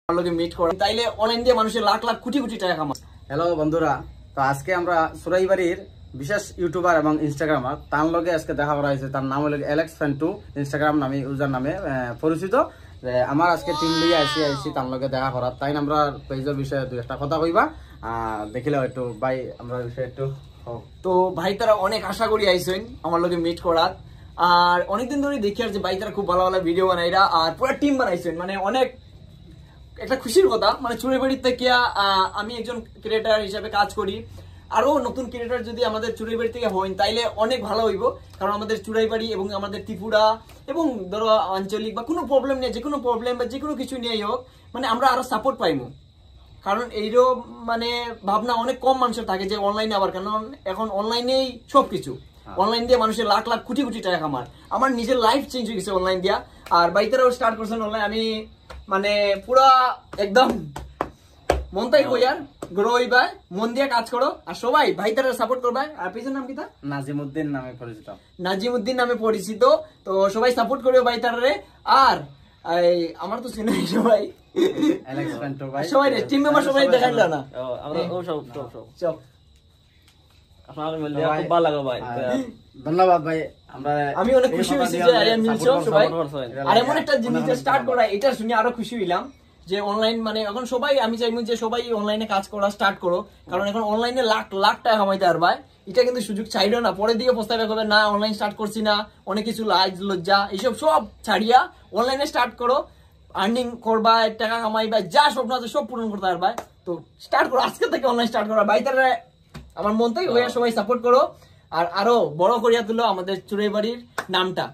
Meet করে তাইলে online দিয়ে মানুষের লাখ লাখ কোটি কোটি টাকা কামায়। হ্যালো বন্ধুরা, তো আজকে আমরা সুরাইবাড়ির বিশেষ ইউটিউবার এবং ইনস্টাগ্রামার তার লগে আজকে দেখা করা হয়েছে। তার নাম হলো এলেক্স ফ্যান্টু, ইনস্টাগ্রাম নামে ইউজার নামে পরিচিত। আমার আজকে টিম লিয়ে আইসি তার লগে দেখা করার, তাই আমরা পেজের বিষয়ে দুই একটা কথা কইবা দেখিলে একটু ভাই আমরা বিষয়ে একটু। তো ভাই তারা অনেক আশা করি আইসেন আমার লগে মিট করার, আর অনেকদিন ধরে দেখি আর যে ভাই তারা খুব ভালো ভালো ভিডিও বানাইরা আর পুরো টিম বানাইছেন, মানে অনেক একটা খুশির কথা। মানে চুড়াইবাড়ির থেকে আমি একজন ক্রিয়েটার হিসেবে কাজ করি, আরো নতুন ক্রিয়েটার যদি আমাদের চুড়াইবাড়ি থেকে হইন তাইলে অনেক ভালো হইব। কারণ আমাদের চুড়াইবাড়ি এবং আমাদের ত্রিপুরা এবং ধরো আঞ্চলিক বা কোনো প্রবলেম নেই, যে কোনো প্রবলেম বা যে কোনো কিছু নিয়েই হোক, মানে আমরা আরো সাপোর্ট পাইবো। কারণ এইরকম মানে ভাবনা অনেক কম মানুষের থাকে যে অনলাইনে আবার, কারণ এখন অনলাইনেই সবকিছু। অনলাইন দিয়ে মানুষের লাখ লাখ কোটি কোটি টাকা কামায়। আমার নিজের লাইফ চেঞ্জ হয়ে গেছে অনলাইন দিয়া, আর বাইতারাও স্টার্ট করছেন অনলাইন। আমি মানে পুরা একদম মন তাই কই আর গ্রো হইবা, মন দিয়ে কাজ করো আর সবাই ভাইতারা সাপোর্ট করবা। আর পিছনের নাম কি তা? নাজিমউদ্দিন নামে পরিচিত। নাজিমউদ্দিন নামে পরিচিত। তো সবাই সাপোর্ট করবে ভাইতারারে। আর আমার তো চিনি সবাই, এলেক্স ফ্যান্টু ভাই সবাই টিম মেম্বার সবাই দেখাইল না আমরা ও সব আপনাদের মিলে খুব ভালো লাগে ভাই। ধন্যবাদ ভাই। আমি অনেক খুশি হয়েছি যে আই এম মিলছো সবাই। আর এমন একটা জিনিস স্টার্ট করা, এটা শুনে আরো খুশি হইলাম যে অনলাইন মানে এখন সবাই, আমি চাইবো যে সবাই অনলাইনে কাজ করা স্টার্ট করো। কারণ এখন অনলাইনে লাখ লাখ টাকা কামাইতে পারবা। এটা কিন্তু সুযোগ চাইলো না, পরের দিকে প্রস্তাব করবে না অনলাইন স্টার্ট করছি না, অনেক কিছু লাজ লজ্জা এইসব সব ছাড়িয়া অনলাইনে স্টার্ট করো। আর্নিং করবা, টাকা কামাইবা, যা স্বপ্ন আছে সব পূরণ করতে পারবা। তো স্টার্ট করো আজকে থেকে, অনলাইন স্টার্ট করো। বাইতারে আমার মন থেকে হইয়া সবাই সাপোর্ট করো আর আরো বড় করিয়া তুলো আমাদের চুড়াইবাড়ির নামটা।